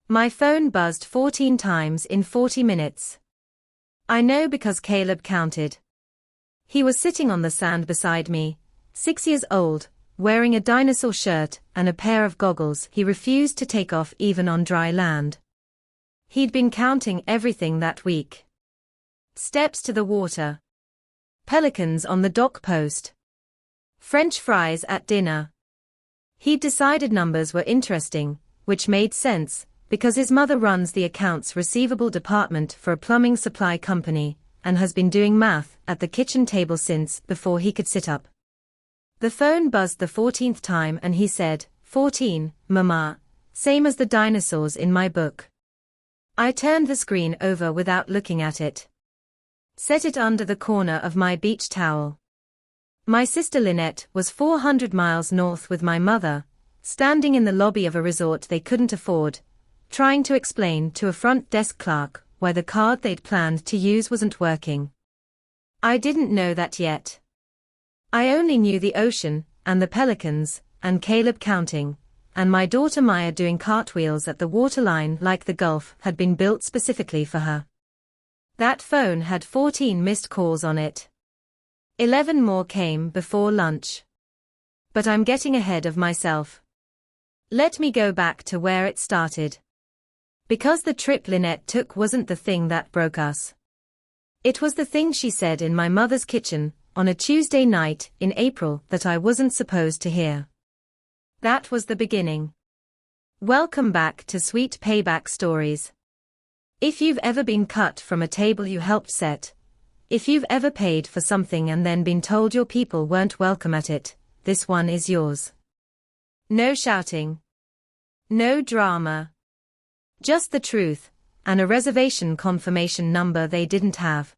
My phone buzzed 14 times in 40 minutes. I know because Caleb counted. He was sitting on the sand beside me, 6 years old, wearing a dinosaur shirt and a pair of goggles he refused to take off even on dry land. He'd been counting everything that week. Steps to the water. Pelicans on the dock post. French fries at dinner. He'd decided numbers were interesting, which made sense, because his mother runs the accounts receivable department for a plumbing supply company, and has been doing math at the kitchen table since before he could sit up. The phone buzzed the 14th time and he said, 14, Mama, same as the dinosaurs in my book. I turned the screen over without looking at it. Set it under the corner of my beach towel. My sister Lynette was 400 miles north with my mother, standing in the lobby of a resort they couldn't afford, trying to explain to a front desk clerk why the card they'd planned to use wasn't working. I didn't know that yet. I only knew the ocean, and the pelicans, and Caleb counting, and my daughter Maya doing cartwheels at the waterline like the Gulf had been built specifically for her. That phone had 14 missed calls on it. 11 more came before lunch. But I'm getting ahead of myself. Let me go back to where it started. Because the trip Lynette took wasn't the thing that broke us. It was the thing she said in my mother's kitchen, on a Tuesday night in April, that I wasn't supposed to hear. That was the beginning. Welcome back to Sweet Payback Stories. If you've ever been cut from a table you helped set, if you've ever paid for something and then been told your people weren't welcome at it, this one is yours. No shouting. No drama. Just the truth, and a reservation confirmation number they didn't have.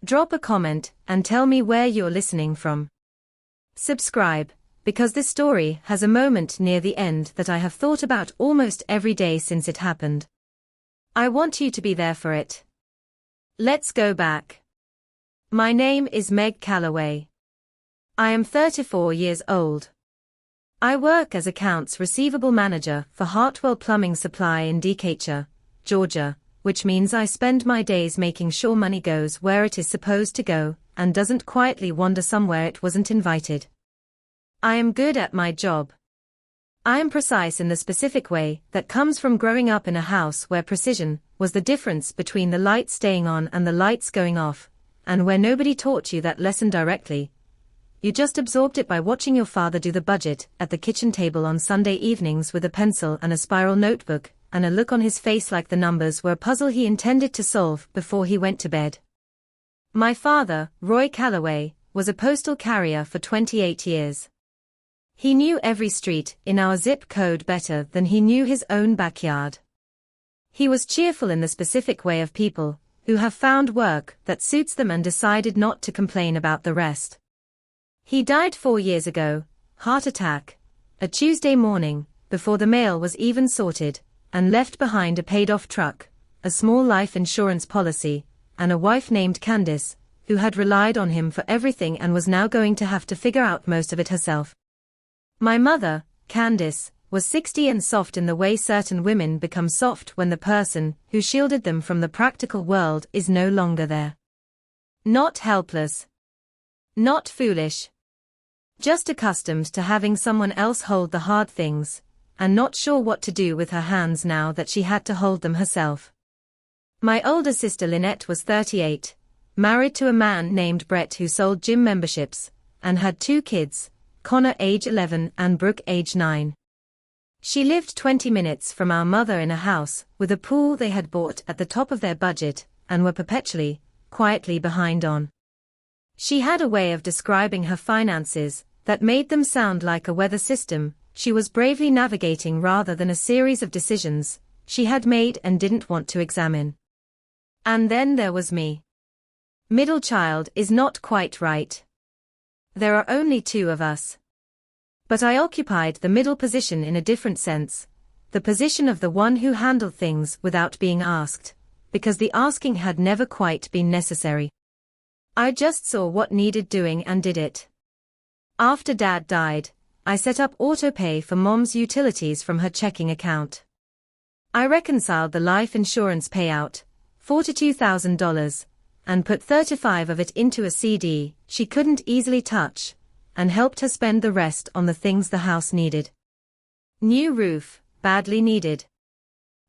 Drop a comment and tell me where you're listening from. Subscribe, because this story has a moment near the end that I have thought about almost every day since it happened. I want you to be there for it. Let's go back. My name is Meg Calloway. I am 34 years old. I work as accounts receivable manager for Hartwell Plumbing Supply in Decatur, Georgia, which means I spend my days making sure money goes where it is supposed to go, and doesn't quietly wander somewhere it wasn't invited. I am good at my job. I am precise in the specific way that comes from growing up in a house where precision was the difference between the lights staying on and the lights going off, and where nobody taught you that lesson directly. You just absorbed it by watching your father do the budget at the kitchen table on Sunday evenings with a pencil and a spiral notebook, and a look on his face like the numbers were a puzzle he intended to solve before he went to bed. My father, Roy Calloway, was a postal carrier for 28 years. He knew every street in our zip code better than he knew his own backyard. He was cheerful in the specific way of people who have found work that suits them and decided not to complain about the rest. He died 4 years ago, heart attack, a Tuesday morning, before the mail was even sorted, and left behind a paid-off truck, a small life insurance policy, and a wife named Candice, who had relied on him for everything and was now going to have to figure out most of it herself. My mother, Candice, was 60 and soft in the way certain women become soft when the person who shielded them from the practical world is no longer there. Not helpless. Not foolish. Just accustomed to having someone else hold the hard things, and not sure what to do with her hands now that she had to hold them herself. My older sister Lynette was 38, married to a man named Brett who sold gym memberships, and had 2 kids, Connor age 11 and Brooke age 9. She lived 20 minutes from our mother in a house with a pool they had bought at the top of their budget, and were perpetually, quietly behind on. She had a way of describing her finances that made them sound like a weather system she was bravely navigating rather than a series of decisions she had made and didn't want to examine. And then there was me. Middle child is not quite right. There are only 2 of us. But I occupied the middle position in a different sense, the position of the one who handled things without being asked, because the asking had never quite been necessary. I just saw what needed doing and did it. After Dad died, I set up autopay for Mom's utilities from her checking account. I reconciled the life insurance payout, $42,000, and put 35 of it into a CD she couldn't easily touch, and helped her spend the rest on the things the house needed. New roof, badly needed.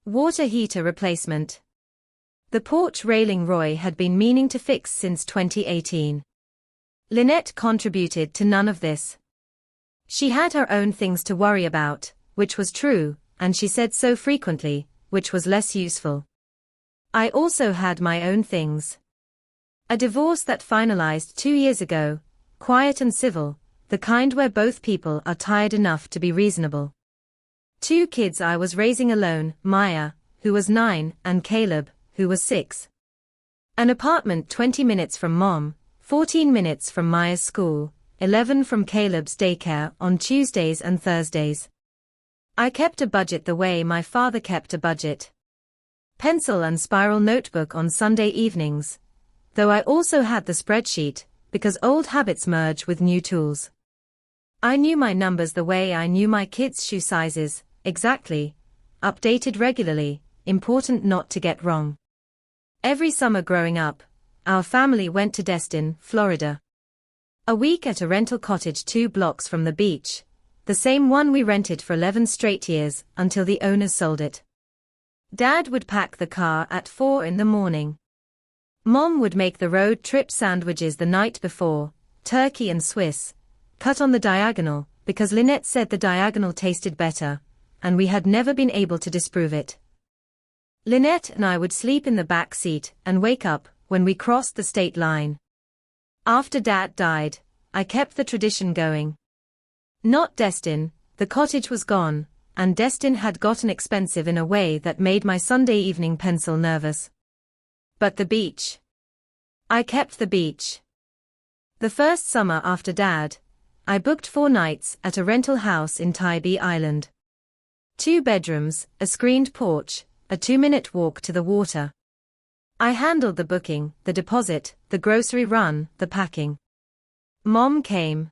Water heater replacement. The porch railing Roy had been meaning to fix since 2018. Lynette contributed to none of this. She had her own things to worry about, which was true, and she said so frequently, which was less useful. I also had my own things. A divorce that finalized 2 years ago, quiet and civil, the kind where both people are tired enough to be reasonable. 2 kids I was raising alone, Maya, who was 9, and Caleb, who was 6. An apartment 20 minutes from Mom, 14 minutes from Maya's school, 11 from Caleb's daycare on Tuesdays and Thursdays. I kept a budget the way my father kept a budget. Pencil and spiral notebook on Sunday evenings, though I also had the spreadsheet, because old habits merge with new tools. I knew my numbers the way I knew my kids' shoe sizes, exactly, updated regularly, important not to get wrong. Every summer growing up, our family went to Destin, Florida. A week at a rental cottage 2 blocks from the beach, the same one we rented for 11 straight years until the owners sold it. Dad would pack the car at 4 in the morning. Mom would make the road trip sandwiches the night before, turkey and Swiss, cut on the diagonal, because Lynette said the diagonal tasted better, and we had never been able to disprove it. Lynette and I would sleep in the back seat and wake up when we crossed the state line. After Dad died, I kept the tradition going. Not Destin, the cottage was gone, and Destin had gotten expensive in a way that made my Sunday evening pencil nervous. But the beach. I kept the beach. The first summer after Dad, I booked 4 nights at a rental house in Tybee Island. 2 bedrooms, a screened porch, a 2-minute walk to the water. I handled the booking, the deposit, the grocery run, the packing. Mom came.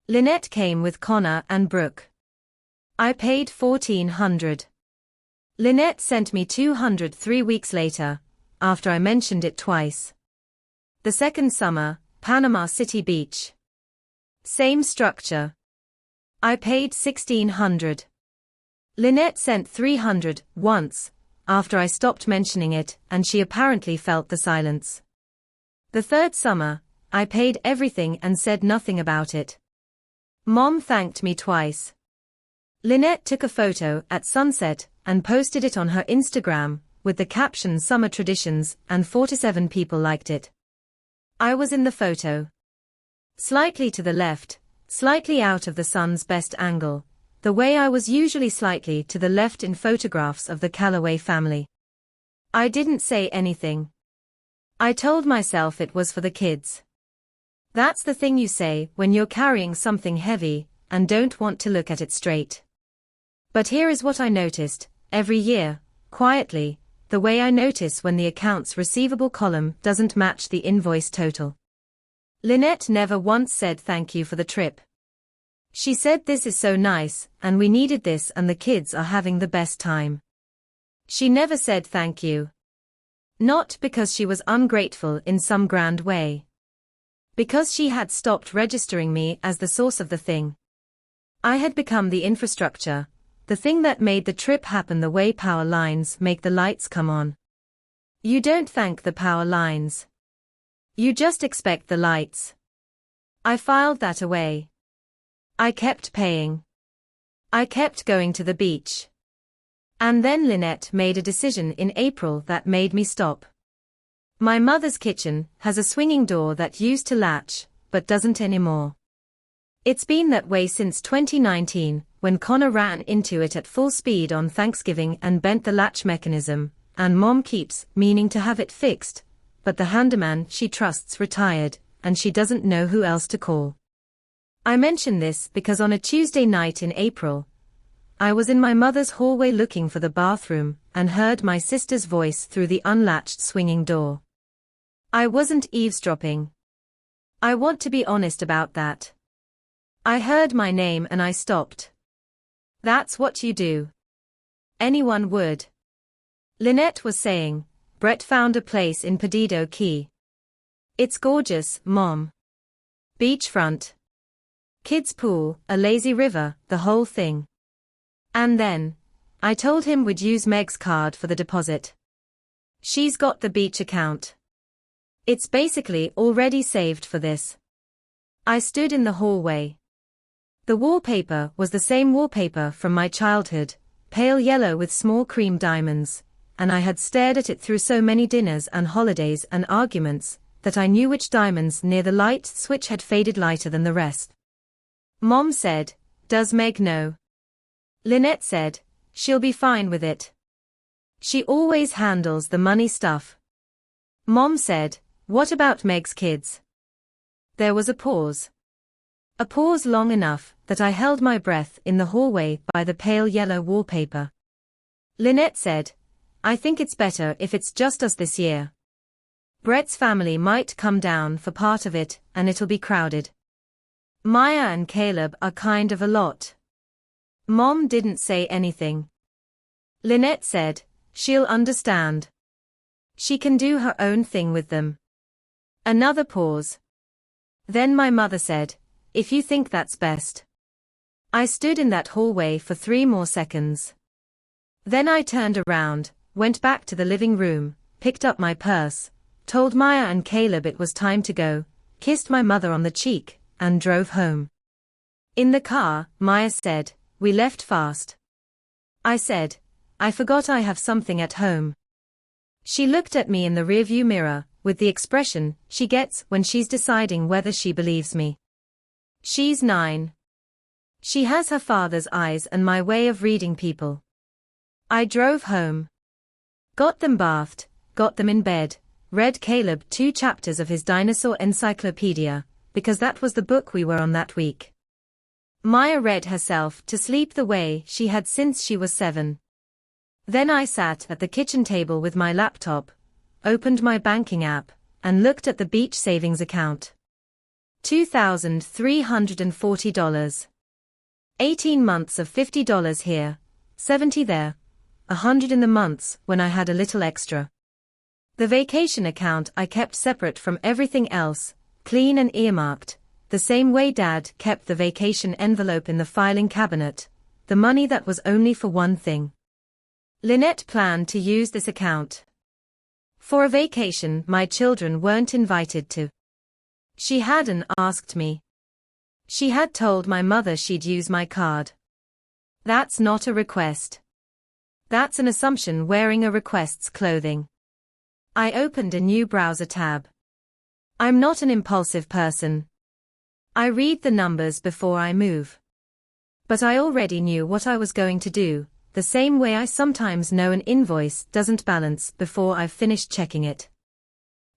Lynette came with Connor and Brooke. I paid $1,400. Lynette sent me $200 3 weeks later, after I mentioned it twice. The second summer, Panama City Beach. Same structure. I paid $1,600. Lynette sent $300 once, after I stopped mentioning it, and she apparently felt the silence. The third summer, I paid everything and said nothing about it. Mom thanked me twice. Lynette took a photo at sunset and posted it on her Instagram, with the caption Summer Traditions, and 47 people liked it. I was in the photo. Slightly to the left, slightly out of the sun's best angle, the way I was usually slightly to the left in photographs of the Calloway family. I didn't say anything. I told myself it was for the kids. That's the thing you say when you're carrying something heavy and don't want to look at it straight. But here is what I noticed, every year, quietly, the way I notice when the accounts receivable column doesn't match the invoice total. Lynette never once said thank you for the trip. She said this is so nice, and we needed this, and the kids are having the best time. She never said thank you. Not because she was ungrateful in some grand way. Because she had stopped registering me as the source of the thing. I had become the infrastructure, the thing that made the trip happen, the way power lines make the lights come on. You don't thank the power lines. You just expect the lights. I filed that away. I kept paying. I kept going to the beach. And then Lynette made a decision in April that made me stop. My mother's kitchen has a swinging door that used to latch, but doesn't anymore. It's been that way since 2019, when Connor ran into it at full speed on Thanksgiving and bent the latch mechanism, and Mom keeps meaning to have it fixed, but the handyman she trusts retired, and she doesn't know who else to call. I mention this because on a Tuesday night in April, I was in my mother's hallway looking for the bathroom and heard my sister's voice through the unlatched swinging door. I wasn't eavesdropping. I want to be honest about that. I heard my name and I stopped. That's what you do. Anyone would. Lynette was saying, Brett found a place in Perdido Key. It's gorgeous, Mom. Beachfront. Kids pool, a lazy river, the whole thing. And then, I told him we'd use Meg's card for the deposit. She's got the beach account. It's basically already saved for this. I stood in the hallway. The wallpaper was the same wallpaper from my childhood, pale yellow with small cream diamonds, and I had stared at it through so many dinners and holidays and arguments, that I knew which diamonds near the light switch had faded lighter than the rest. Mom said, "Does Meg know?" Lynette said, "She'll be fine with it. She always handles the money stuff." Mom said, "What about Meg's kids?" There was a pause. A pause long enough that I held my breath in the hallway by the pale yellow wallpaper. Lynette said, "I think it's better if it's just us this year. Brett's family might come down for part of it, and it'll be crowded. Maya and Caleb are kind of a lot." Mom didn't say anything. Lynette said, "She'll understand. She can do her own thing with them." Another pause. Then my mother said, "If you think that's best." I stood in that hallway for 3 more seconds. Then I turned around, went back to the living room, picked up my purse, told Maya and Caleb it was time to go, kissed my mother on the cheek, and drove home. In the car, Maya said, "We left fast." I said, "I forgot I have something at home." She looked at me in the rearview mirror, with the expression she gets when she's deciding whether she believes me. She's 9. She has her father's eyes and my way of reading people. I drove home. Got them bathed, got them in bed, read Caleb 2 chapters of his dinosaur encyclopedia, because that was the book we were on that week. Maya read herself to sleep the way she had since she was 7. Then I sat at the kitchen table with my laptop, opened my banking app, and looked at the beach savings account. $2,340. 18 months of $50 here, 70 there, 100 in the months when I had a little extra. The vacation account I kept separate from everything else, clean and earmarked, the same way Dad kept the vacation envelope in the filing cabinet, the money that was only for one thing. Lynette planned to use this account for a vacation my children weren't invited to. She hadn't asked me. She had told my mother she'd use my card. That's not a request. That's an assumption wearing a request's clothing. I opened a new browser tab. I'm not an impulsive person. I read the numbers before I move. But I already knew what I was going to do, the same way I sometimes know an invoice doesn't balance before I've finished checking it.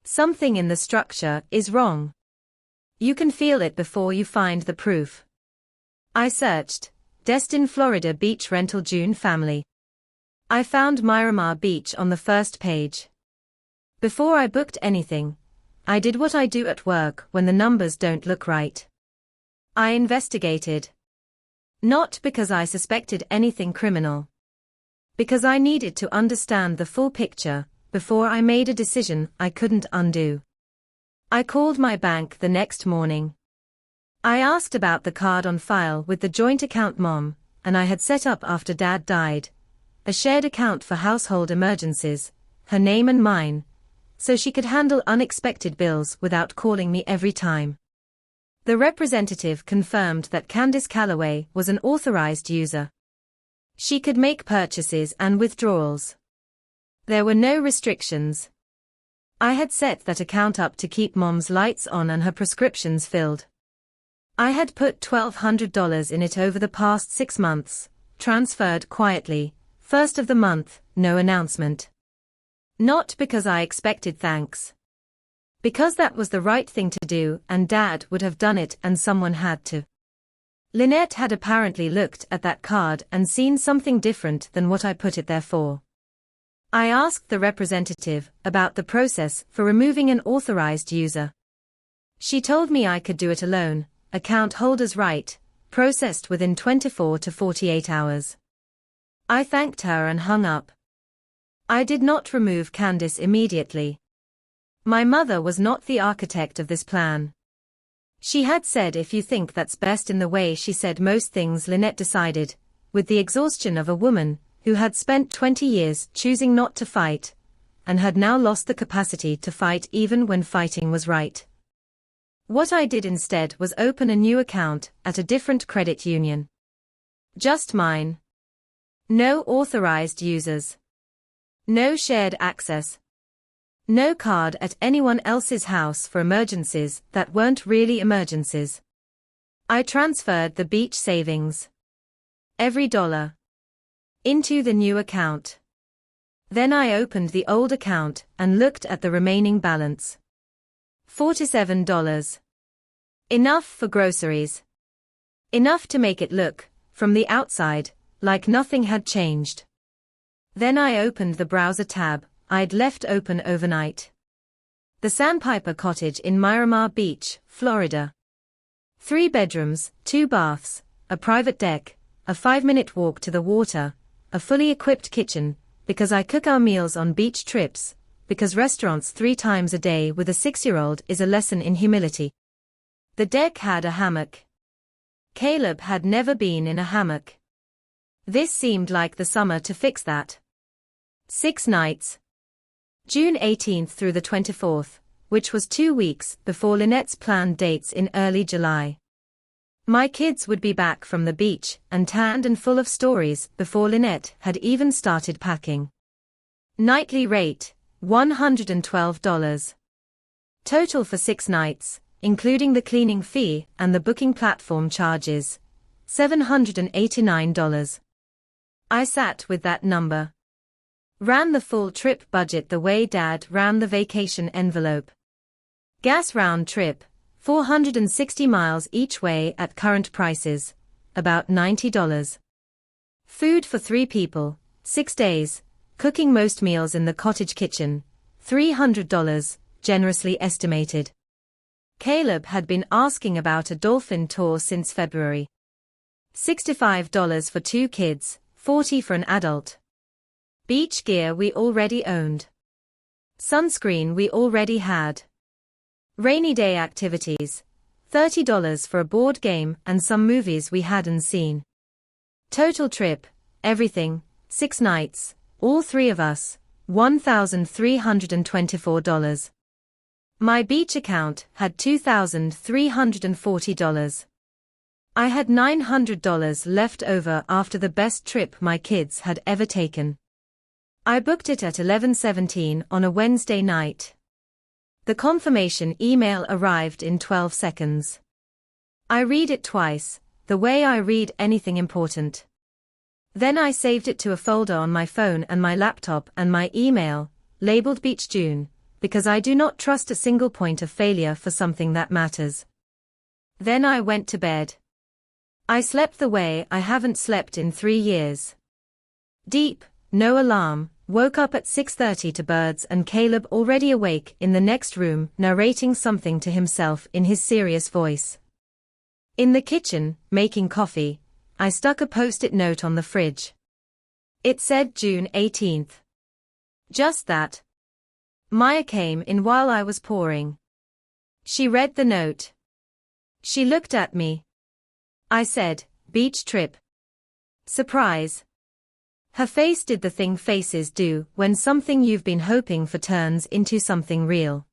Something in the structure is wrong. You can feel it before you find the proof. I searched, Destin, Florida beach rental June family. I found Miramar Beach on the first page. Before I booked anything, I did what I do at work when the numbers don't look right. I investigated. Not because I suspected anything criminal. Because I needed to understand the full picture before I made a decision I couldn't undo. I called my bank the next morning. I asked about the card on file with the joint account Mom and I had set up after Dad died, a shared account for household emergencies, her name and mine, so she could handle unexpected bills without calling me every time. The representative confirmed that Candice Calloway was an authorized user. She could make purchases and withdrawals. There were no restrictions. I had set that account up to keep Mom's lights on and her prescriptions filled. I had put $1,200 in it over the past 6 months, transferred quietly, first of the month, no announcement. Not because I expected thanks. Because that was the right thing to do and Dad would have done it and someone had to. Lynette had apparently looked at that card and seen something different than what I put it there for. I asked the representative about the process for removing an authorized user. She told me I could do it alone, account holder's right, processed within 24 to 48 hours. I thanked her and hung up. I did not remove Candace immediately. My mother was not the architect of this plan. She had said, if you think that's best, in the way she said most things. Lynette decided, with the exhaustion of a woman who had spent 20 years choosing not to fight, and had now lost the capacity to fight even when fighting was right. What I did instead was open a new account at a different credit union. Just mine. No authorized users. No shared access. No card at anyone else's house for emergencies that weren't really emergencies. I transferred the beach savings. Every dollar. Into the new account. Then I opened the old account and looked at the remaining balance. $47. Enough for groceries. Enough to make it look, from the outside, like nothing had changed. Then I opened the browser tab I'd left open overnight. The Sandpiper Cottage in Miramar Beach, Florida. 3 bedrooms, 2 baths, a private deck, a 5-minute walk to the water, a fully equipped kitchen, because I cook our meals on beach trips, because restaurants 3 times a day with a 6-year-old is a lesson in humility. The deck had a hammock. Caleb had never been in a hammock. This seemed like the summer to fix that. 6 nights. June 18th through the 24th, which was 2 weeks before Lynette's planned dates in early July. My kids would be back from the beach and tanned and full of stories before Lynette had even started packing. Nightly rate, $112. Total for 6 nights, including the cleaning fee and the booking platform charges, $789. I sat with that number. Ran the full trip budget the way Dad ran the vacation envelope. Gas round trip, 460 miles each way at current prices, about $90. Food for 3 people, 6 days, cooking most meals in the cottage kitchen, $300, generously estimated. Caleb had been asking about a dolphin tour since February. $65 for 2 kids, $40 for an adult. Beach gear we already owned. Sunscreen we already had. Rainy day activities, $30 for a board game and some movies we hadn't seen. Total trip, everything, 6 nights, all 3 of us, $1,324. My beach account had $2,340. I had $900 left over after the best trip my kids had ever taken. I booked it at 11:17 on a Wednesday night. The confirmation email arrived in 12 seconds. I read it twice, the way I read anything important. Then I saved it to a folder on my phone and my laptop and my email, labeled Beach June, because I do not trust a single point of failure for something that matters. Then I went to bed. I slept the way I haven't slept in 3 years. Deep, no alarm, woke up at 6:30 to birds and Caleb already awake in the next room narrating something to himself in his serious voice. In the kitchen, making coffee, I stuck a post-it note on the fridge. It said June 18th. Just that. Maya came in while I was pouring. She read the note. She looked at me. I said, beach trip. Surprise. Her face did the thing faces do when something you've been hoping for turns into something real.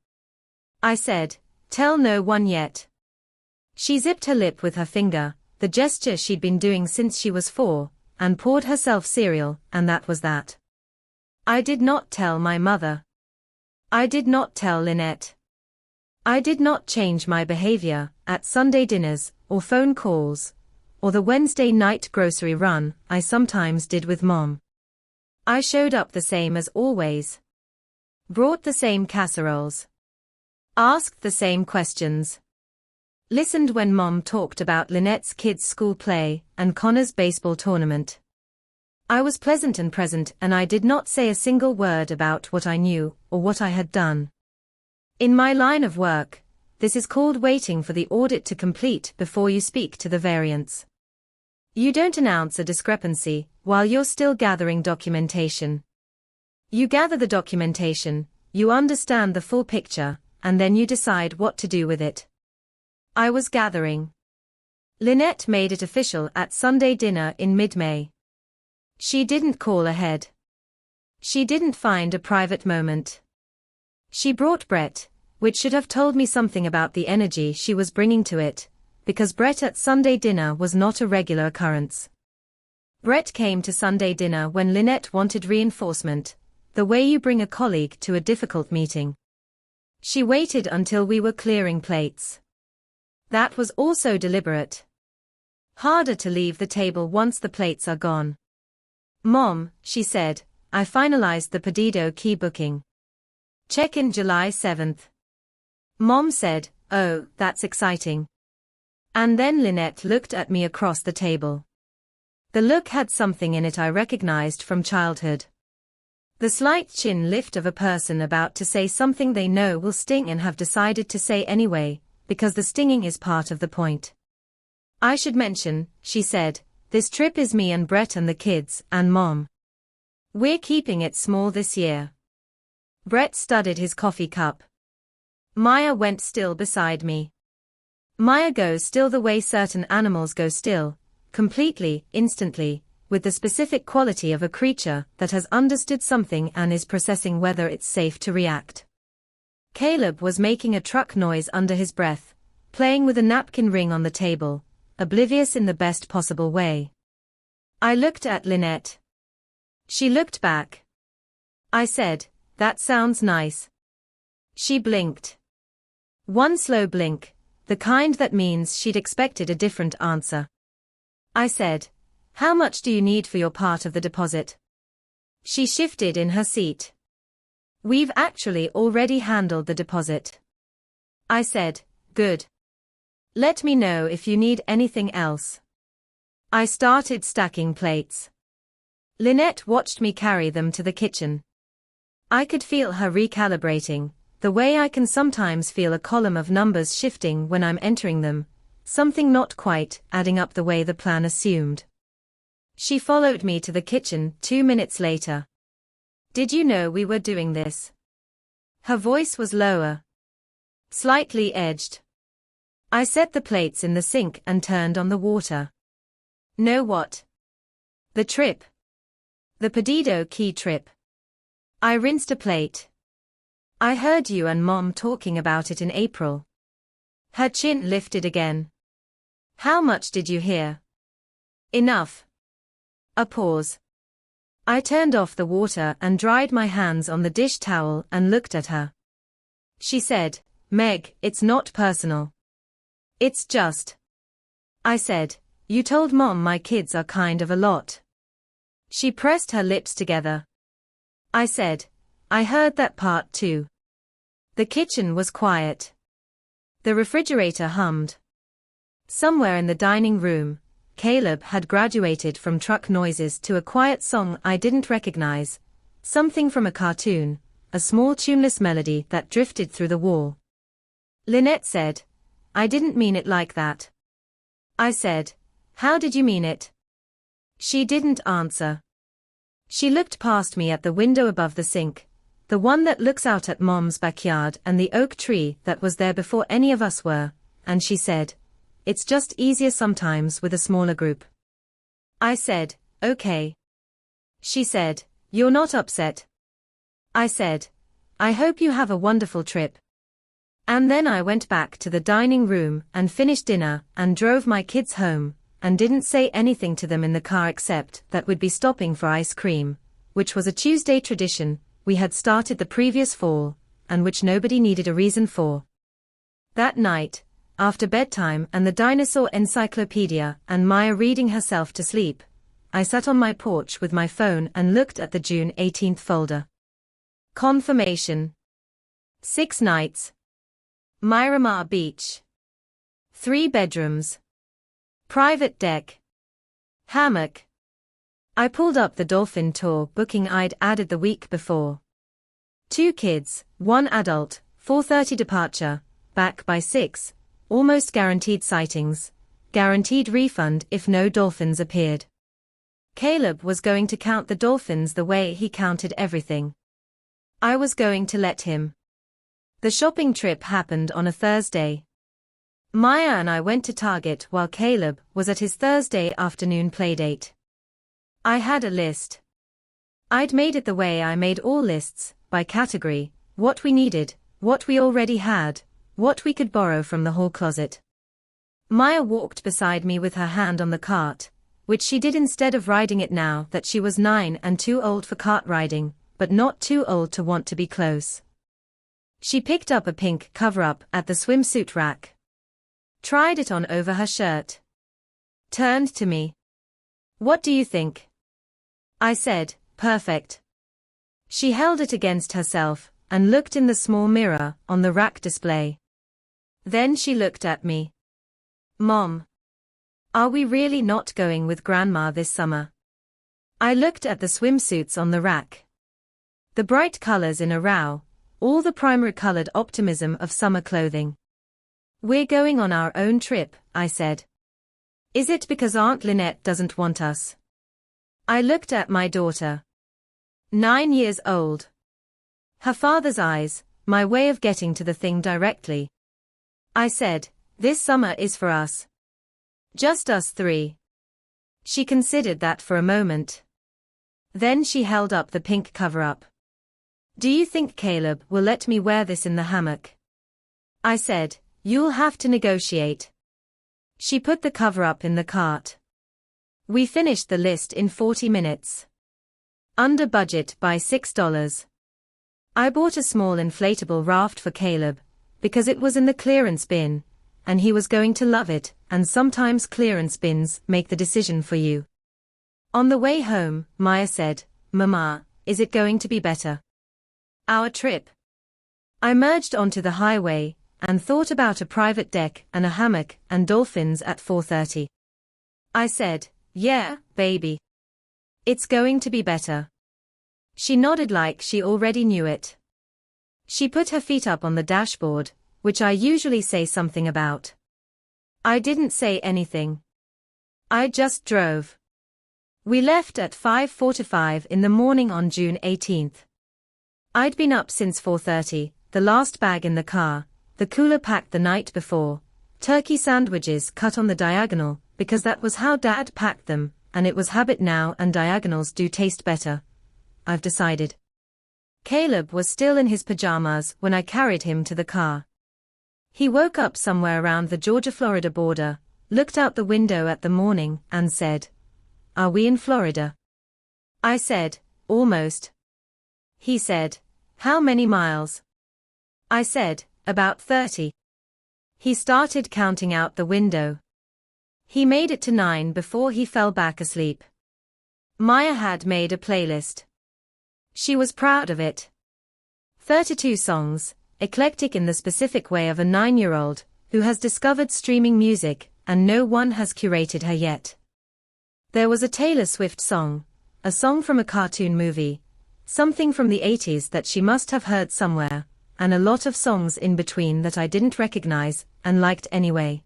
I said, tell no one yet. She zipped her lip with her finger, the gesture she'd been doing since she was 4, and poured herself cereal, and that was that. I did not tell my mother. I did not tell Lynette. I did not change my behavior at Sunday dinners, or phone calls, or the Wednesday night grocery run I sometimes did with Mom. I showed up the same as always. Brought the same casseroles. Asked the same questions. Listened when Mom talked about Lynette's kids' school play and Connor's baseball tournament. I was pleasant and present, and I did not say a single word about what I knew or what I had done. In my line of work, this is called waiting for the audit to complete before you speak to the variance. You don't announce a discrepancy while you're still gathering documentation. You gather the documentation, you understand the full picture, and then you decide what to do with it. I was gathering. Lynette made it official at Sunday dinner in mid-May. She didn't call ahead. She didn't find a private moment. She brought Brett, which should have told me something about the energy she was bringing to it, because Brett at Sunday dinner was not a regular occurrence. Brett came to Sunday dinner when Lynette wanted reinforcement, the way you bring a colleague to a difficult meeting. She waited until we were clearing plates. That was also deliberate. Harder to leave the table once the plates are gone. Mom, she said, I finalized the Perdido key booking. Check-in July 7th. Mom said, oh, that's exciting. And then Lynette looked at me across the table. The look had something in it I recognized from childhood. The slight chin lift of a person about to say something they know will sting and have decided to say anyway, because the stinging is part of the point. I should mention, she said, this trip is me and Brett and the kids, and Mom. We're keeping it small this year. Brett studied his coffee cup. Maya went still beside me. Maya goes still the way certain animals go still, completely, instantly, with the specific quality of a creature that has understood something and is processing whether it's safe to react. Caleb was making a truck noise under his breath, playing with a napkin ring on the table, oblivious in the best possible way. I looked at Lynette. She looked back. I said, that sounds nice. She blinked. One slow blink, the kind that means she'd expected a different answer. I said, how much do you need for your part of the deposit? She shifted in her seat. We've actually already handled the deposit. I said, good. Let me know if you need anything else. I started stacking plates. Lynette watched me carry them to the kitchen. I could feel her recalibrating, the way I can sometimes feel a column of numbers shifting when I'm entering them, something not quite adding up the way the plan assumed. She followed me to the kitchen 2 minutes later. Did you know we were doing this? Her voice was lower. Slightly edged. I set the plates in the sink and turned on the water. Know what? The trip. The Perdido key trip. I rinsed a plate. I heard you and Mom talking about it in April. Her chin lifted again. How much did you hear? Enough. A pause. I turned off the water and dried my hands on the dish towel and looked at her. She said, Meg, it's not personal. It's just. I said, you told Mom my kids are kind of a lot. She pressed her lips together. I said, I heard that part too. The kitchen was quiet. The refrigerator hummed. Somewhere in the dining room, Caleb had graduated from truck noises to a quiet song I didn't recognize, something from a cartoon, a small tuneless melody that drifted through the wall. Lynette said, I didn't mean it like that. I said, how did you mean it? She didn't answer. She looked past me at the window above the sink, the one that looks out at Mom's backyard and the oak tree that was there before any of us were, and she said, it's just easier sometimes with a smaller group. I said, okay. She said, you're not upset. I said, I hope you have a wonderful trip. And then I went back to the dining room and finished dinner and drove my kids home, and didn't say anything to them in the car except that we'd be stopping for ice cream, which was a Tuesday tradition we had started the previous fall, and which nobody needed a reason for. That night, after bedtime and the dinosaur encyclopedia and Maya reading herself to sleep, I sat on my porch with my phone and looked at the June 18th folder. Confirmation. 6 nights. Miramar Beach. 3 bedrooms. Private deck. Hammock. I pulled up the Dolphin tour booking I'd added the week before. 2 kids, 1 adult, 4:30 departure, back by 6, almost guaranteed sightings, guaranteed refund if no dolphins appeared. Caleb was going to count the dolphins the way he counted everything. I was going to let him. The shopping trip happened on a Thursday. Maya and I went to Target while Caleb was at his Thursday afternoon playdate. I had a list. I'd made it the way I made all lists, by category, what we needed, what we already had, what we could borrow from the hall closet. Maya walked beside me with her hand on the cart, which she did instead of riding it now that she was 9 and too old for cart riding, but not too old to want to be close. She picked up a pink cover-up at the swimsuit rack. Tried it on over her shirt. Turned to me. "What do you think?" I said, "Perfect." She held it against herself and looked in the small mirror on the rack display. Then she looked at me. "Mom, are we really not going with Grandma this summer?" I looked at the swimsuits on the rack. The bright colors in a row, all the primary-colored optimism of summer clothing. "We're going on our own trip," I said. "Is it because Aunt Lynette doesn't want us?" I looked at my daughter. 9 years old. Her father's eyes, my way of getting to the thing directly. I said, "This summer is for us. Just us 3. She considered that for a moment. Then she held up the pink cover-up. "Do you think Caleb will let me wear this in the hammock?" I said, "You'll have to negotiate." She put the cover-up in the cart. We finished the list in 40 minutes. Under budget by $6. I bought a small inflatable raft for Caleb, because it was in the clearance bin, and he was going to love it, and sometimes clearance bins make the decision for you. On the way home, Maya said, "Mama, is it going to be better? Our trip?" I merged onto the highway, and thought about a private deck and a hammock and dolphins at 4:30. I said, "Yeah, baby. It's going to be better." She nodded like she already knew it. She put her feet up on the dashboard, which I usually say something about. I didn't say anything. I just drove. We left at 5:45 in the morning on June 18th. I'd been up since 4:30, the last bag in the car, the cooler packed the night before, turkey sandwiches cut on the diagonal, because that was how Dad packed them, and it was habit now and diagonals do taste better. I've decided. Caleb was still in his pajamas when I carried him to the car. He woke up somewhere around the Georgia-Florida border, looked out the window at the morning, and said, "Are we in Florida?" I said, "Almost." He said, "How many miles?" I said, "About 30. He started counting out the window. He made it to 9 before he fell back asleep. Maya had made a playlist. She was proud of it. 32 songs, eclectic in the specific way of a 9-year-old, who has discovered streaming music, and no one has curated her yet. There was a Taylor Swift song, a song from a cartoon movie, something from the 80s that she must have heard somewhere, and a lot of songs in between that I didn't recognize, and liked anyway.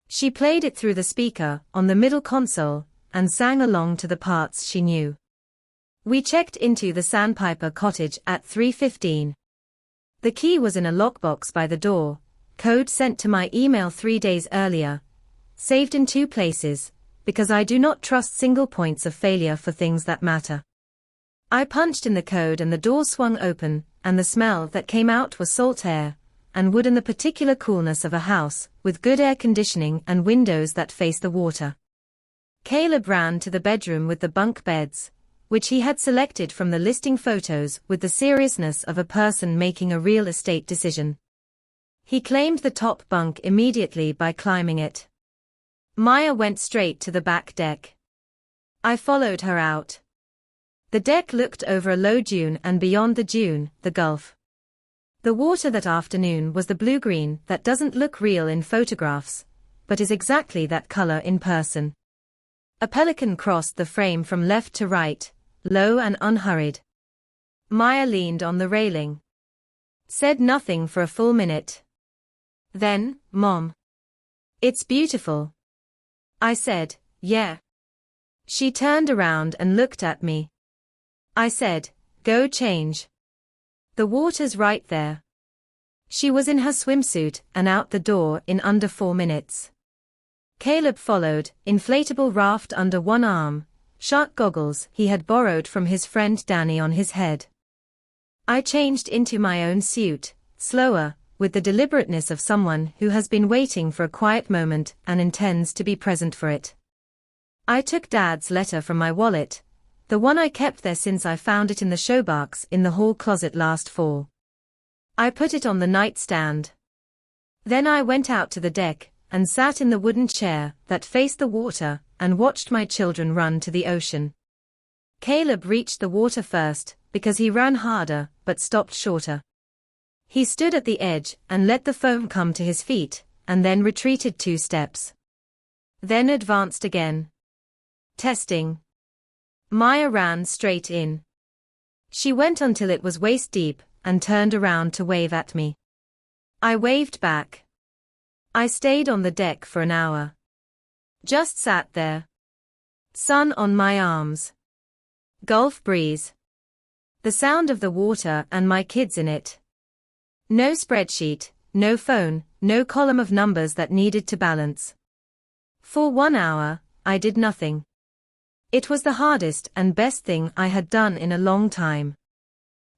She played it through the speaker on the middle console, and sang along to the parts she knew. We checked into the Sandpiper cottage at 3:15. The key was in a lockbox by the door, code sent to my email 3 days earlier, saved in 2 places, because I do not trust single points of failure for things that matter. I punched in the code and the door swung open, and the smell that came out was salt air, and wood and the particular coolness of a house, with good air conditioning and windows that face the water. Caleb ran to the bedroom with the bunk beds, which he had selected from the listing photos with the seriousness of a person making a real estate decision. He claimed the top bunk immediately by climbing it. Maya went straight to the back deck. I followed her out. The deck looked over a low dune and beyond the dune, the Gulf. The water that afternoon was the blue-green that doesn't look real in photographs, but is exactly that color in person. A pelican crossed the frame from left to right, low and unhurried. Maya leaned on the railing. Said nothing for a full minute. Then, "Mom. It's beautiful." I said, yeah. She turned around and looked at me. I said, go change. The water's right there. She was in her swimsuit and out the door in under 4 minutes. Caleb followed, inflatable raft under one arm, shark goggles he had borrowed from his friend Danny on his head. I changed into my own suit, slower, with the deliberateness of someone who has been waiting for a quiet moment and intends to be present for it. I took Dad's letter from my wallet, the one I kept there since I found it in the showbox in the hall closet last fall. I put it on the nightstand. Then I went out to the deck and sat in the wooden chair that faced the water and watched my children run to the ocean. Caleb reached the water first because he ran harder but stopped shorter. He stood at the edge and let the foam come to his feet, and then retreated 2 steps. Then advanced again. Testing. Maya ran straight in. She went until it was waist deep and turned around to wave at me. I waved back. I stayed on the deck for an hour. Just sat there. Sun on my arms. Gulf breeze. The sound of the water and my kids in it. No spreadsheet, no phone, no column of numbers that needed to balance. For 1 hour, I did nothing. It was the hardest and best thing I had done in a long time.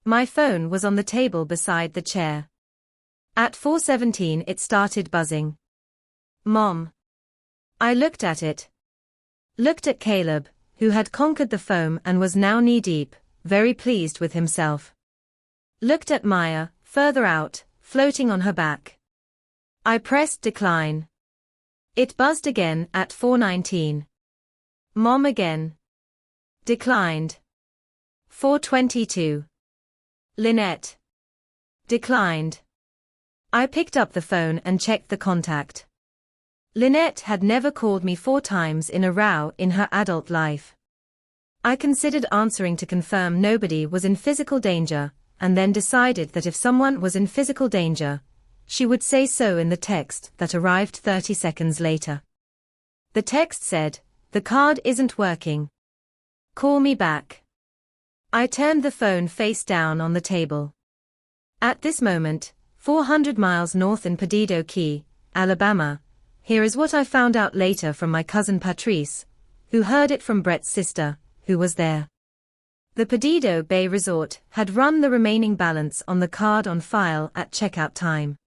My phone was on the table beside the chair. At 4:17 it started buzzing. Mom. I looked at it. Looked at Caleb, who had conquered the foam and was now knee-deep, very pleased with himself. Looked at Maya, further out, floating on her back. I pressed decline. It buzzed again at 4:19. Mom again. Declined. 4:22. Lynette. Declined. I picked up the phone and checked the contact. Lynette had never called me 4 times in a row in her adult life. I considered answering to confirm nobody was in physical danger, and then decided that if someone was in physical danger, she would say so in the text that arrived 30 seconds later. The text said, "The card isn't working. Call me back." I turned the phone face down on the table. At this moment, 400 miles north in Perdido Key, Alabama, here is what I found out later from my cousin Patrice, who heard it from Brett's sister, who was there. The Perdido Bay Resort had run the remaining balance on the card on file at checkout time.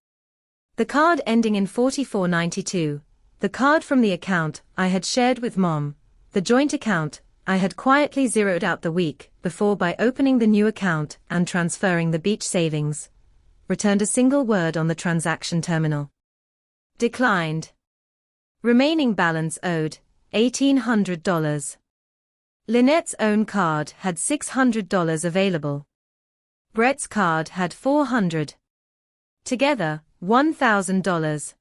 The card ending in 4492, the card from the account I had shared with Mom, the joint account I had quietly zeroed out the week before by opening the new account and transferring the beach savings, returned a single word on the transaction terminal. Declined. Remaining balance owed, $1,800. Lynette's own card had $600 available. Brett's card had $400. Together, $1,000.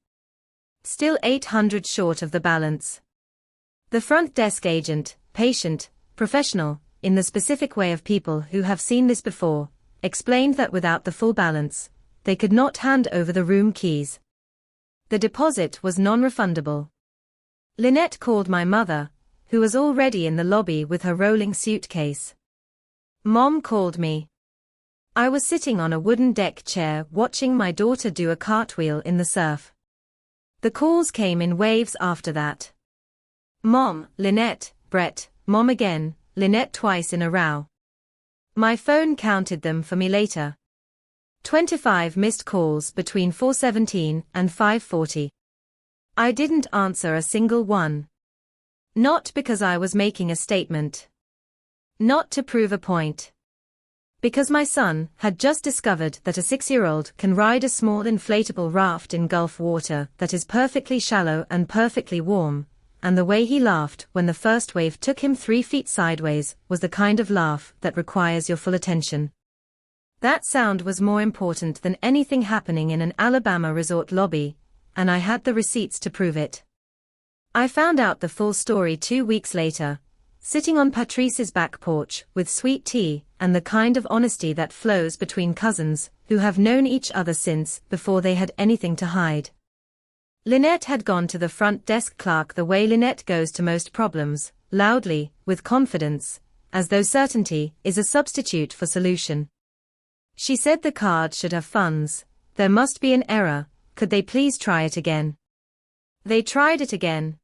Still $800 short of the balance. The front desk agent, patient, professional, in the specific way of people who have seen this before, explained that without the full balance, they could not hand over the room keys. The deposit was non-refundable. Lynette called my mother, who was already in the lobby with her rolling suitcase. Mom called me. I was sitting on a wooden deck chair watching my daughter do a cartwheel in the surf. The calls came in waves after that. Mom, Lynette, Brett, Mom again, Lynette twice in a row. My phone counted them for me later. 25 missed calls between 4:17 and 5:40. I didn't answer a single one. Not because I was making a statement. Not to prove a point. Because my son had just discovered that a 6-year-old can ride a small inflatable raft in Gulf water that is perfectly shallow and perfectly warm, and the way he laughed when the first wave took him 3 feet sideways was the kind of laugh that requires your full attention. That sound was more important than anything happening in an Alabama resort lobby, and I had the receipts to prove it. I found out the full story 2 weeks later, sitting on Patrice's back porch with sweet tea and the kind of honesty that flows between cousins who have known each other since before they had anything to hide. Lynette had gone to the front desk clerk the way Lynette goes to most problems, loudly, with confidence, as though certainty is a substitute for solution. She said the card should have funds. There must be an error. Could they please try it again? They tried it again.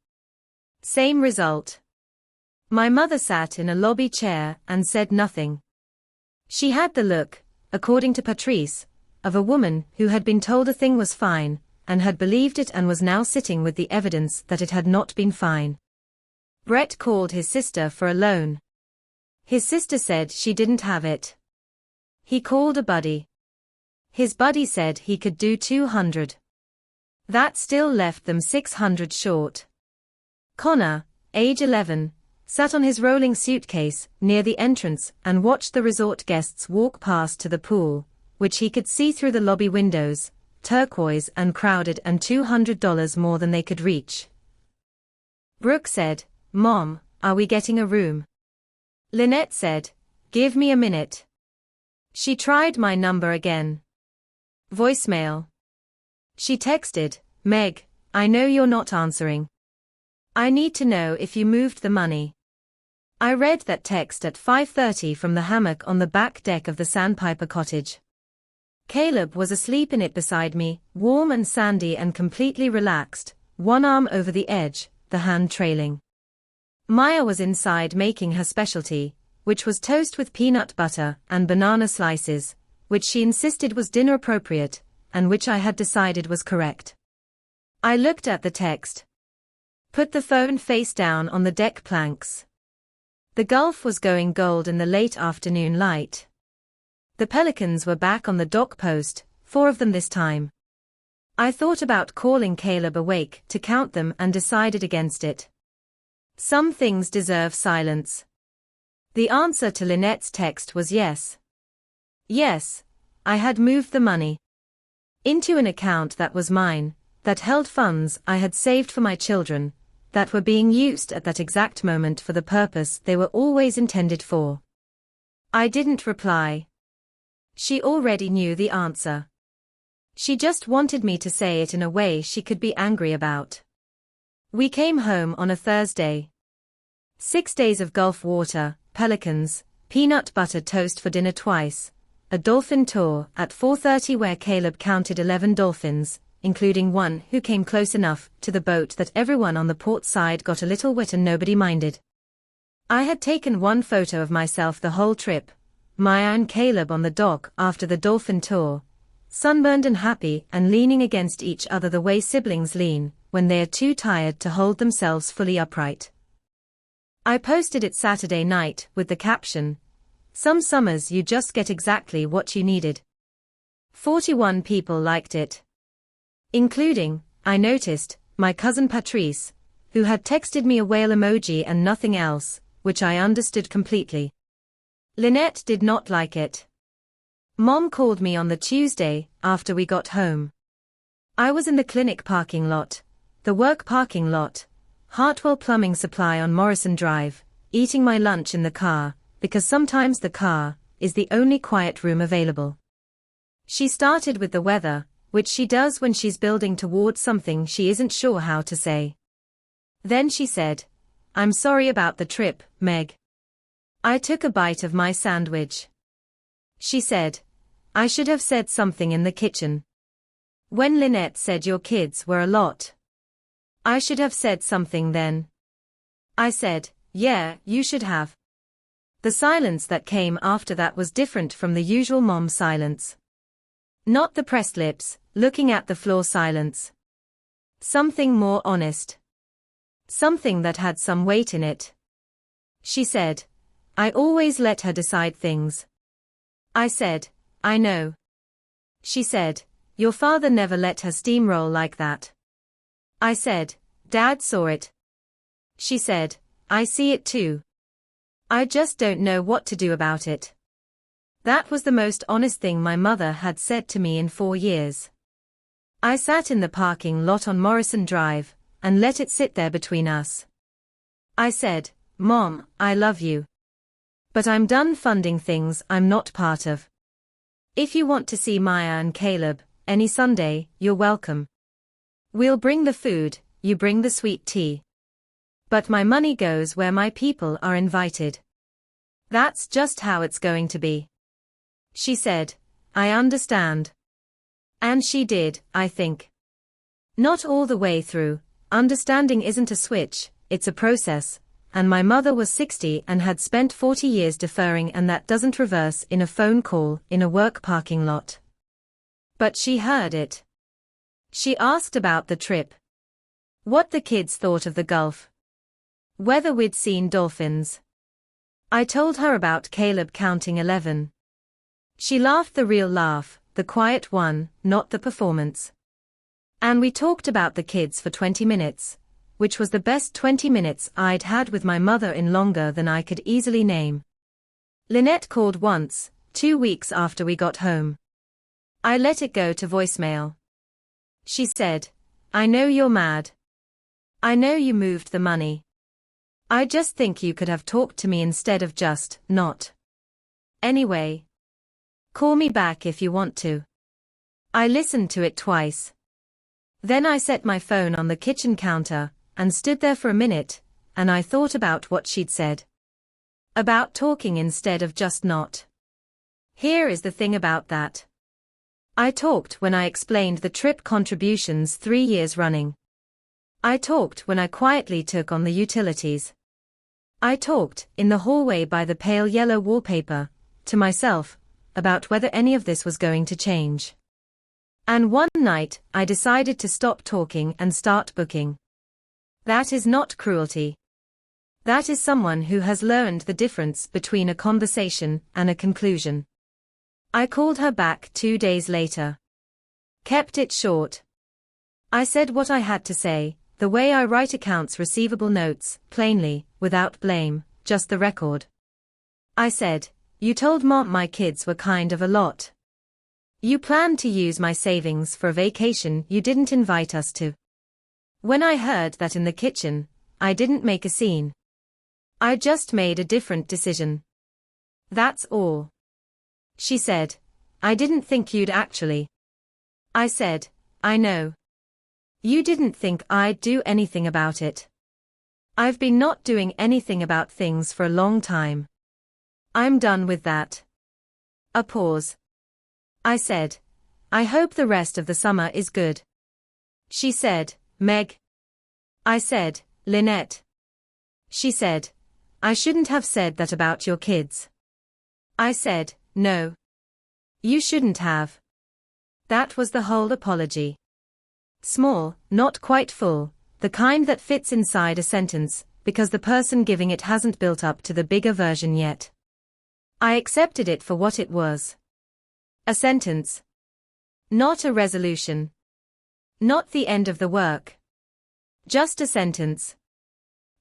Same result. My mother sat in a lobby chair and said nothing. She had the look, according to Patrice, of a woman who had been told a thing was fine, and had believed it and was now sitting with the evidence that it had not been fine. Brett called his sister for a loan. His sister said she didn't have it. He called a buddy. His buddy said he could do 200. That still left them 600 short. Connor, age 11, sat on his rolling suitcase near the entrance and watched the resort guests walk past to the pool, which he could see through the lobby windows, turquoise and crowded and $200 more than they could reach. Brooke said, "Mom, are we getting a room?" Lynette said, "Give me a minute." She tried my number again. Voicemail. She texted, "Meg, I know you're not answering. I need to know if you moved the money." I read that text at 5:30 from the hammock on the back deck of the Sandpiper cottage. Caleb was asleep in it beside me, warm and sandy and completely relaxed, one arm over the edge, the hand trailing. Maya was inside making her specialty, which was toast with peanut butter and banana slices, which she insisted was dinner appropriate, and which I had decided was correct. I looked at the text. Put the phone face down on the deck planks. The Gulf was going gold in the late afternoon light. The pelicans were back on the dock post, 4 of them this time. I thought about calling Caleb awake to count them and decided against it. Some things deserve silence. The answer to Lynette's text was yes. Yes, I had moved the money into an account that was mine, that held funds I had saved for my children, that were being used at that exact moment for the purpose they were always intended for. I didn't reply. She already knew the answer. She just wanted me to say it in a way she could be angry about. We came home on a Thursday. 6 days of Gulf water, pelicans, peanut butter toast for dinner twice, a dolphin tour at 4:30 where Caleb counted 11 dolphins, including one who came close enough to the boat that everyone on the port side got a little wet and nobody minded. I had taken one photo of myself the whole trip, Maya and Caleb on the dock after the dolphin tour, sunburned and happy and leaning against each other the way siblings lean when they are too tired to hold themselves fully upright. I posted it Saturday night with the caption, "Some summers you just get exactly what you needed." 41 people liked it. Including, I noticed, my cousin Patrice, who had texted me a whale emoji and nothing else, which I understood completely. Lynette did not like it. Mom called me on the Tuesday, after we got home. I was in the clinic parking lot, the work parking lot, Hartwell Plumbing Supply on Morrison Drive, eating my lunch in the car, because sometimes the car is the only quiet room available. She started with the weather, which she does when she's building towards something she isn't sure how to say. Then she said, "I'm sorry about the trip, Meg." I took a bite of my sandwich. She said, "I should have said something in the kitchen. When Lynette said your kids were a lot. I should have said something then." I said, "Yeah, you should have." The silence that came after that was different from the usual mom silence. Not the pressed lips, looking at the floor silence. Something more honest. Something that had some weight in it. She said, "I always let her decide things." I said, "I know." She said, "Your father never let her steamroll like that." I said, "Dad saw it." She said, "I see it too. I just don't know what to do about it." That was the most honest thing my mother had said to me in 4 years. I sat in the parking lot on Morrison Drive, and let it sit there between us. I said, "Mom, I love you. But I'm done funding things I'm not part of. If you want to see Maya and Caleb, any Sunday, you're welcome. We'll bring the food, you bring the sweet tea. But my money goes where my people are invited. That's just how it's going to be. She said, I understand. And she did, I think. Not all the way through. Understanding isn't a switch, it's a process, and my mother was 60 and had spent 40 years deferring, and that doesn't reverse in a phone call in a work parking lot. But she heard it. She asked about the trip. What the kids thought of the Gulf. Whether we'd seen dolphins. I told her about Caleb counting 11. She laughed, the real laugh, the quiet one, not the performance. And we talked about the kids for 20 minutes, which was the best 20 minutes I'd had with my mother in longer than I could easily name. Lynette called once, 2 weeks after we got home. I let it go to voicemail. She said, I know you're mad. I know you moved the money. I just think you could have talked to me instead of just not. Anyway. Call me back if you want to. I listened to it twice. Then I set my phone on the kitchen counter, and stood there for a minute, and I thought about what she'd said. About talking instead of just not. Here is the thing about that. I talked when I explained the trip contributions 3 years running. I talked when I quietly took on the utilities. I talked, in the hallway by the pale yellow wallpaper, to myself, about whether any of this was going to change. And one night, I decided to stop talking and start booking. That is not cruelty. That is someone who has learned the difference between a conversation and a conclusion. I called her back 2 days later. Kept it short. I said what I had to say, the way I write accounts receivable notes, plainly, without blame, just the record. I said, you told Mom my kids were kind of a lot. You planned to use my savings for a vacation you didn't invite us to. When I heard that in the kitchen, I didn't make a scene. I just made a different decision. That's all. She said, I didn't think you'd actually. I said, I know. You didn't think I'd do anything about it. I've been not doing anything about things for a long time. I'm done with that. A pause. I said, I hope the rest of the summer is good. She said, Meg. I said, Lynette. She said, I shouldn't have said that about your kids. I said, no. You shouldn't have. That was the whole apology. Small, not quite full, the kind that fits inside a sentence, because the person giving it hasn't built up to the bigger version yet. I accepted it for what it was. A sentence. Not a resolution. Not the end of the work. Just a sentence.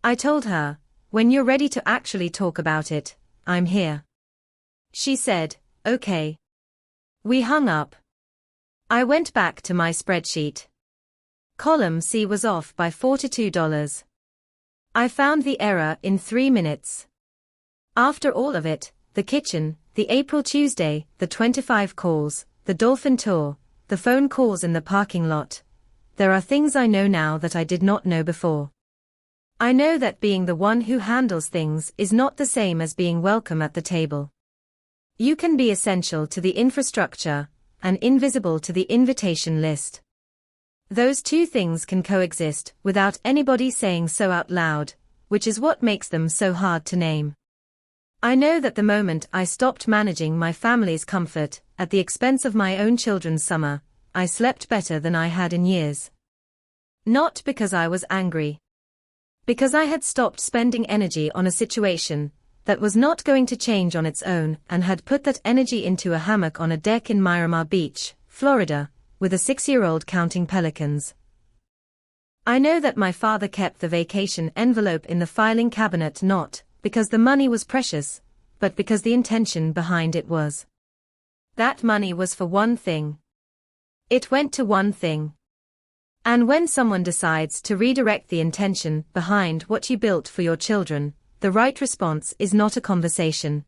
I told her, when you're ready to actually talk about it, I'm here. She said, okay. We hung up. I went back to my spreadsheet. Column C was off by $42. I found the error in 3 minutes. After all of it, the kitchen, the April Tuesday, the 25 calls, the dolphin tour, the phone calls in the parking lot, there are things I know now that I did not know before. I know that being the one who handles things is not the same as being welcome at the table. You can be essential to the infrastructure, and invisible to the invitation list. Those two things can coexist without anybody saying so out loud, which is what makes them so hard to name. I know that the moment I stopped managing my family's comfort at the expense of my own children's summer, I slept better than I had in years. Not because I was angry. Because I had stopped spending energy on a situation that was not going to change on its own and had put that energy into a hammock on a deck in Miramar Beach, Florida, with a 6-year-old counting pelicans. I know that my father kept the vacation envelope in the filing cabinet not because the money was precious, but because the intention behind it was. That money was for one thing. It went to one thing. And when someone decides to redirect the intention behind what you built for your children, the right response is not a conversation.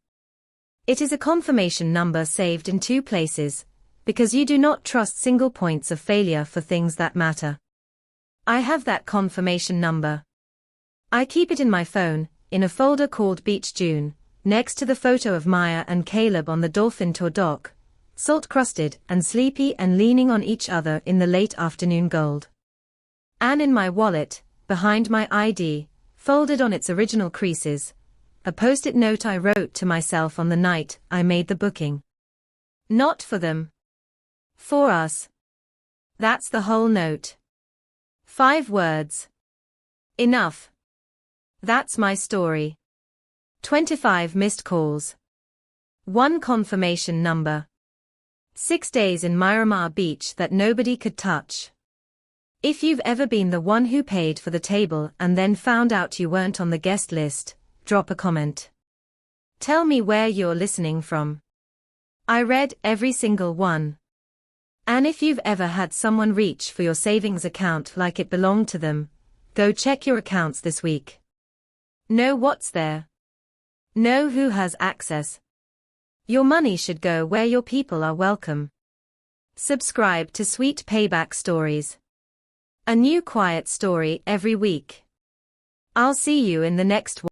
It is a confirmation number saved in 2 places, because you do not trust single points of failure for things that matter. I have that confirmation number. I keep it in my phone, in a folder called Beach June, next to the photo of Maya and Caleb on the Dolphin tour dock, salt-crusted and sleepy and leaning on each other in the late afternoon gold. And in my wallet, behind my ID, folded on its original creases, a post-it note I wrote to myself on the night I made the booking. Not for them. For us. That's the whole note. 5 words. Enough. That's my story. 25 missed calls. 1 confirmation number. 6 days in Miramar Beach that nobody could touch. If you've ever been the one who paid for the table and then found out you weren't on the guest list, drop a comment. Tell me where you're listening from. I read every single one. And if you've ever had someone reach for your savings account like it belonged to them, go check your accounts this week. Know what's there. Know who has access. Your money should go where your people are welcome. Subscribe to Sweet Payback Stories. A new quiet story every week. I'll see you in the next one.